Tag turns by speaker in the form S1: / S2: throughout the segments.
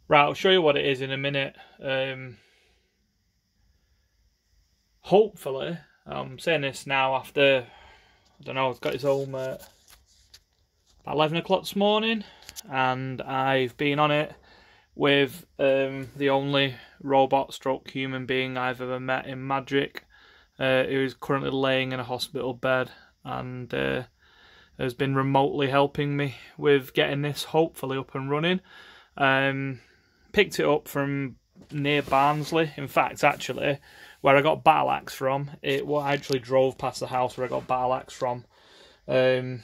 S1: Right, I'll show you what it is in a minute. Hopefully, I'm saying this now after, I don't know, I've got his home at about 11 o'clock this morning, and I've been on it with the only robot stroke human being I've ever met in Magik, who is currently laying in a hospital bed and has been remotely helping me with getting this hopefully up and running. Picked it up from near Barnsley. In fact, actually, where I got Battle Axe from, I actually drove past the house where I got Battle Axe from to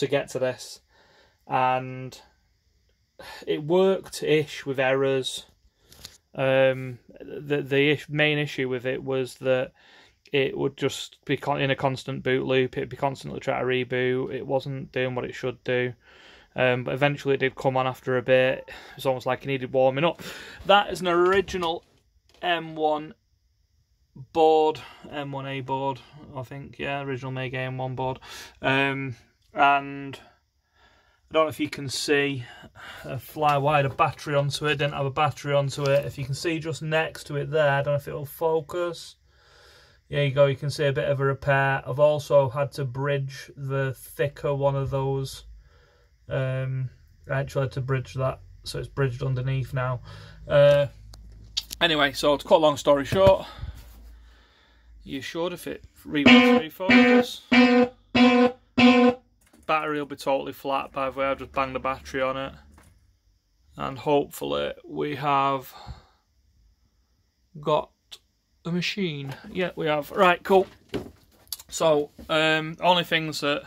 S1: get to this. And it worked-ish with errors. The main issue with it was that it would just be in a constant boot loop. It'd be constantly trying to reboot. It wasn't doing what it should do. But eventually it did come on after a bit. It was almost like it needed warming up. That is an original M1 board, M1A board, I think. Yeah, original Mega M1 board. And I don't know if you can see a fly-wire battery onto it. Didn't have a battery onto it. If you can see just next to it there, I don't know if it'll focus. There you go, you can see a bit of a repair. I've also had to bridge the thicker one of those. I actually had to bridge that, so it's bridged underneath now. Anyway, so to cut a long story short, you should, if it refocus, battery will be totally flat. By the way, I've just banged the battery on it, and hopefully we have got a machine. Yeah, we have. Right, cool. So, only things that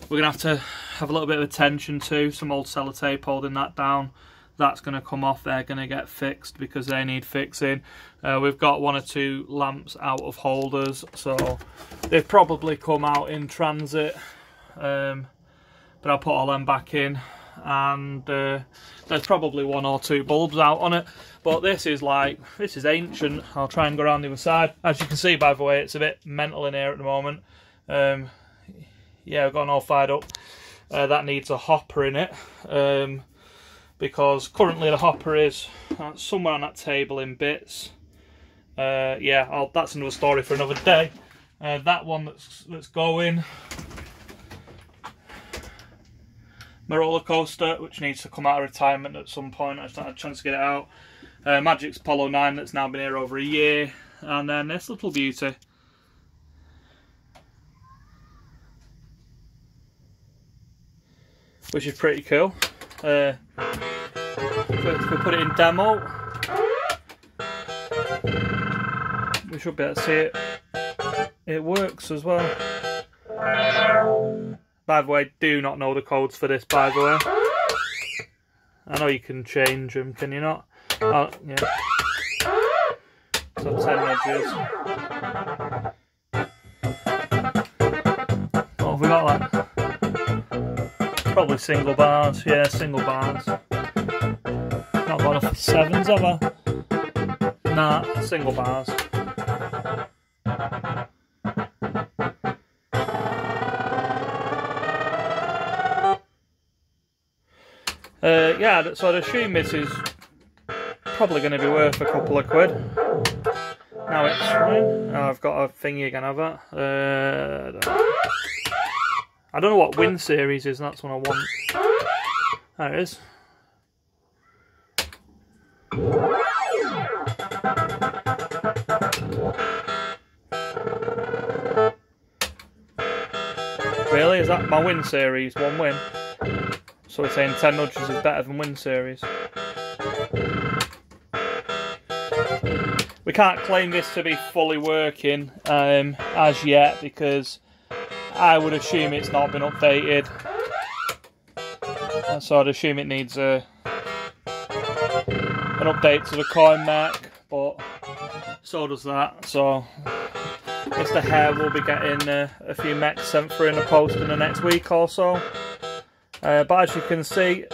S1: we're going to have a little bit of attention to, some old sellotape holding that down. That's going to come off. They're going to get fixed because they need fixing. We've got one or two lamps out of holders, so they've probably come out in transit. But I'll put all them back in, and there's probably one or two bulbs out on it. But this is ancient. I'll try and go around the other side. As you can see, by the way, it's a bit mental in here at the moment. Yeah, I've gotten all fired up. That needs a hopper in it, because currently the hopper is somewhere on that table in bits. Yeah, that's another story for another day. That one that's going, my roller coaster, which needs to come out of retirement at some point. I just haven't had a chance to get it out. Magik's Polo 9 that's now been here over a year, and then this little beauty. Which is pretty cool. If we put it in demo, we should be able to see it. It works as well. By the way, do not know the codes for this, by the way. I know you can change them, can you not? Oh, yeah. So 10 edges. What have we got like? Probably single bars, yeah, single bars. Not got enough 7s, have I? Nah, single bars. Yeah, so I'd assume this is probably going to be worth a couple of quid. Now it's running. Oh, I've got a thingy again, have I? I don't know what Win Series is, and that's what I want. There it is. Really? Is that my Win Series? One win? So we're saying 10 nudges is better than Win Series. We can't claim this to be fully working as yet, because I would assume it's not been updated. So I'd assume it needs an update to the coin mech, but so does that. So Mr. Hare will be getting a few mechs sent through in the post in the next week or so. But as you can see,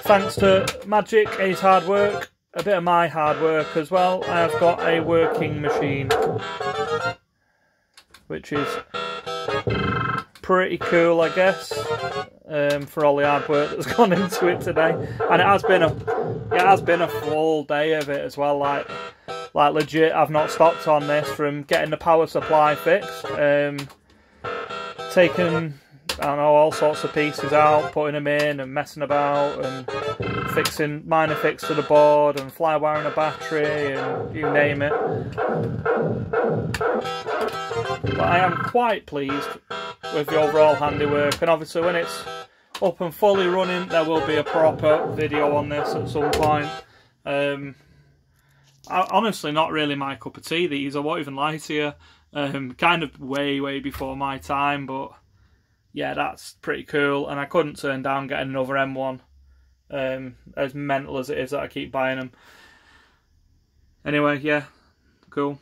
S1: thanks to Magik, his hard work, a bit of my hard work as well, I've got a working machine, which is pretty cool, I guess. for all the hard work that's gone into it today, and it has been a full day of it as well. Like legit, I've not stopped on this, from getting the power supply fixed, taking, I don't know, all sorts of pieces out, putting them in and messing about, and fixing minor fix to the board and fly wiring a battery and you name it. But I am quite pleased with the overall handiwork, and obviously when it's up and fully running there will be a proper video on this at some point. Honestly, not really my cup of tea, these, I won't even lie to you. Kind of way before my time, but yeah, that's pretty cool, and I couldn't turn down getting another M1, as mental as it is that I keep buying them. Anyway, yeah, cool.